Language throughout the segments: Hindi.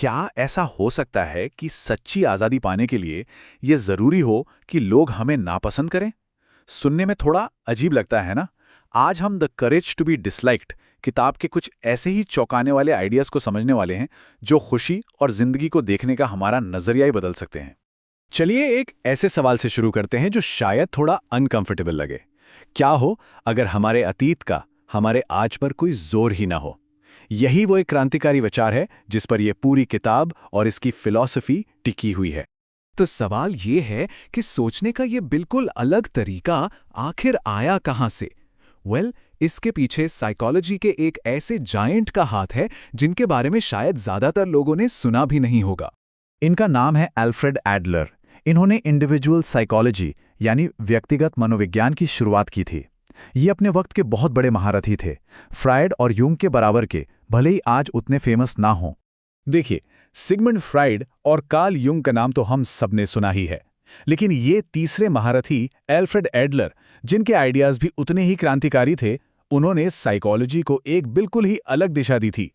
क्या ऐसा हो सकता है कि सच्ची आज़ादी पाने के लिए ये ज़रूरी हो कि लोग हमें नापसंद करें? सुनने में थोड़ा अजीब लगता है ना? आज हम the courage to be disliked किताब के कुछ ऐसे ही चौंकाने वाले आइडियाज़ को समझने वाले हैं, जो खुशी और ज़िंदगी को देखने का हमारा नज़रिया ही बदल सकते हैं। चलिए एक ऐसे सवाल से शुरू करते हैं जो शायद थोड़ा अनकंफर्टेबल लगे। क्या हो अगर हमारे अतीत का हमारे आज पर कोई जोर ही ना हो? यही वो एक क्रांतिकारी विचार है जिस पर यह पूरी किताब और इसकी फिलॉसफी टिकी हुई है। तो सवाल ये है कि सोचने का ये बिल्कुल अलग तरीका आखिर आया कहाँ से? इसके पीछे साइकोलॉजी के एक ऐसे जायंट का हाथ है जिनके बारे में शायद ज्यादातर लोगों ने सुना भी नहीं होगा। इनका नाम है एल्फ्रेड एडलर। इन्होंने इंडिविजुअल साइकोलॉजी यानी व्यक्तिगत मनोविज्ञान की शुरुआत की थी। ये अपने वक्त के बहुत बड़े महारथी थे, फ्रायड और यूंग के बराबर के, भले ही आज उतने फेमस ना हों। देखिए, सिगमंड फ्रायड और कार्ल यूंग का नाम तो हम सबने सुना ही है, लेकिन ये तीसरे महारथी एल्फ्रेड एडलर, जिनके आइडियाज भी उतने ही क्रांतिकारी थे, उन्होंने साइकोलॉजी को एक बिल्कुल ही अलग दिशा दी थी।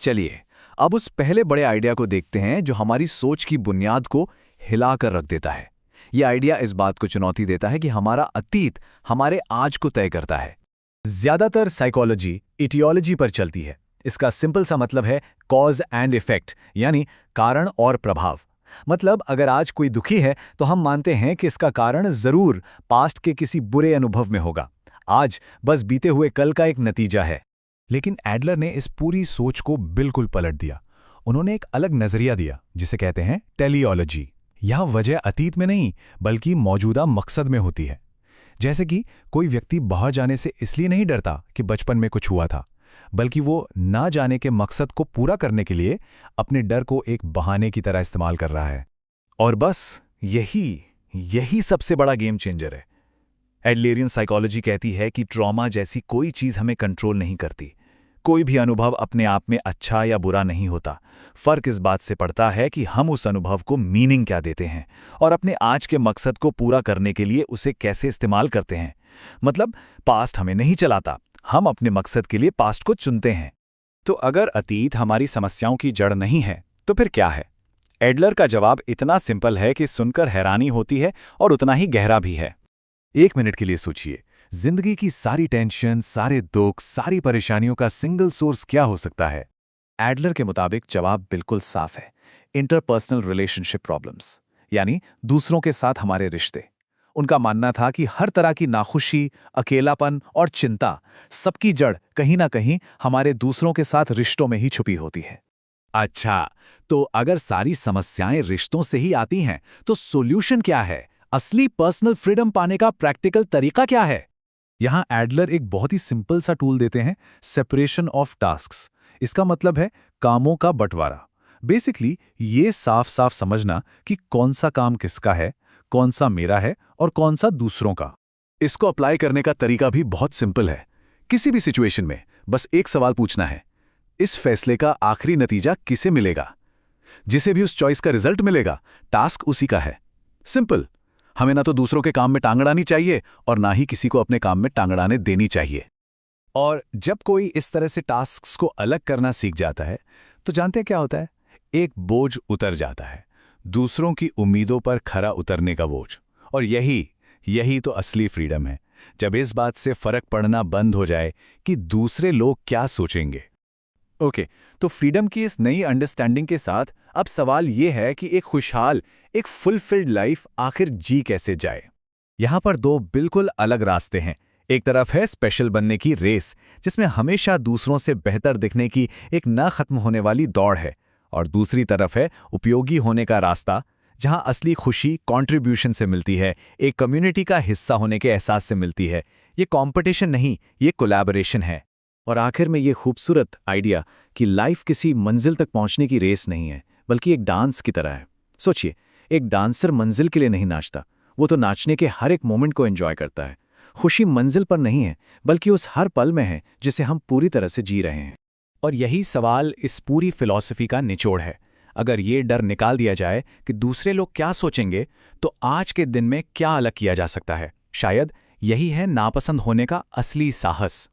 चलिए अब उस पहले बड़े आइडिया को देखते हैं जो हमारी सोच की बुनियाद को हिलाकर रख देता है। यह आइडिया इस बात को चुनौती देता है कि हमारा अतीत हमारे आज को तय करता है। ज्यादातर साइकोलॉजी इटियोलॉजी पर चलती है। इसका सिंपल सा मतलब है कॉज एंड इफेक्ट, यानी कारण और प्रभाव। मतलब अगर आज कोई दुखी है तो हम मानते हैं कि इसका कारण जरूर पास्ट के किसी बुरे अनुभव में होगा। आज बस बीते हुए कल का एक नतीजा है। लेकिन एडलर ने इस पूरी सोच को बिल्कुल पलट दिया। उन्होंने एक अलग नजरिया दिया जिसे कहते हैं टेलियोलॉजी। यह वजह अतीत में नहीं बल्कि मौजूदा मकसद में होती है। जैसे कि कोई व्यक्ति बाहर जाने से इसलिए नहीं डरता कि बचपन में कुछ हुआ था, बल्कि वो ना जाने के मकसद को पूरा करने के लिए अपने डर को एक बहाने की तरह इस्तेमाल कर रहा है। और बस यही सबसे बड़ा गेम चेंजर है। एडलेरियन साइकोलॉजी कहती है कि ट्रॉमा जैसी कोई चीज़ हमें कंट्रोल नहीं करती। कोई भी अनुभव अपने आप में अच्छा या बुरा नहीं होता। फर्क इस बात से पड़ता है कि हम उस अनुभव को मीनिंग क्या देते हैं और अपने आज के मकसद को पूरा करने के लिए उसे कैसे इस्तेमाल करते हैं। मतलब पास्ट हमें नहीं चलाता, हम अपने मकसद के लिए पास्ट को चुनते हैं। तो अगर अतीत हमारी समस्याओं की जड़ नहीं है तो फिर क्या है? एडलर का जवाब इतना सिंपल है कि सुनकर हैरानी होती है और उतना ही गहरा भी है। 1 मिनट के लिए सोचिए, जिंदगी की सारी टेंशन, सारे दुख, सारी परेशानियों का सिंगल सोर्स क्या हो सकता है? एडलर के मुताबिक जवाब बिल्कुल साफ है, इंटरपर्सनल रिलेशनशिप प्रॉब्लम्स, यानी दूसरों के साथ हमारे रिश्ते। उनका मानना था कि हर तरह की नाखुशी, अकेलापन और चिंता, सबकी जड़ कहीं ना कहीं हमारे दूसरों के साथ रिश्तों में ही छुपी होती है। अच्छा, तो अगर सारी समस्याएं रिश्तों से ही आती हैं, तो सॉल्यूशन क्या है? असली पर्सनल फ्रीडम पाने का प्रैक्टिकल तरीका क्या है? यहां एडलर एक बहुत ही सिंपल सा टूल देते हैं, सेपरेशन ऑफ टास्क्स। इसका मतलब है कामों का बंटवारा। बेसिकली ये साफ साफ समझना कि कौन सा काम किसका है, कौन सा मेरा है और कौन सा दूसरों का। इसको अप्लाई करने का तरीका भी बहुत सिंपल है। किसी भी सिचुएशन में बस एक सवाल पूछना है, इस फैसले का आखिरी नतीजा किसे मिलेगा? जिसे भी उस चॉइस का रिजल्ट मिलेगा, टास्क उसी का है। सिंपल। हमें ना तो दूसरों के काम में टांग अड़ानी चाहिए और ना ही किसी को अपने काम में टांग अड़ाने देनी चाहिए। और जब कोई इस तरह से टास्क्स को अलग करना सीख जाता है तो जानते हैं क्या होता है? एक बोझ उतर जाता है, दूसरों की उम्मीदों पर खरा उतरने का बोझ। और यही तो असली फ्रीडम है, जब इस बात से फर्क पड़ना बंद हो जाए कि दूसरे लोग क्या सोचेंगे। ओके, तो फ्रीडम की इस नई अंडरस्टैंडिंग के साथ अब सवाल ये है कि एक खुशहाल, एक फुलफिल्ड लाइफ आखिर जी कैसे जाए? यहां पर 2 बिल्कुल अलग रास्ते हैं। एक तरफ है स्पेशल बनने की रेस, जिसमें हमेशा दूसरों से बेहतर दिखने की एक न खत्म होने वाली दौड़ है, और दूसरी तरफ है उपयोगी होने का रास्ता, जहां असली खुशी कंट्रीब्यूशन से मिलती है, एक कम्युनिटी का हिस्सा होने के एहसास से मिलती है। ये कंपटीशन नहीं, ये कोलैबोरेशन है। और आखिर में ये खूबसूरत आइडिया कि लाइफ किसी मंजिल तक पहुंचने की रेस नहीं है, बल्कि एक डांस की तरह है। सोचिए, एक डांसर मंजिल के लिए नहीं नाचता, वो तो नाचने के हर एक मोमेंट को एंजॉय करता है। खुशी मंजिल पर नहीं है, बल्कि उस हर पल में है जिसे हम पूरी तरह से जी रहे हैं। और यही सवाल इस पूरी फिलॉसफी का निचोड़ है। अगर ये डर निकाल दिया जाए कि दूसरे लोग क्या सोचेंगे, तो आज के दिन में क्या अलग किया जा सकता है? शायद यही है नापसंद होने का असली साहस।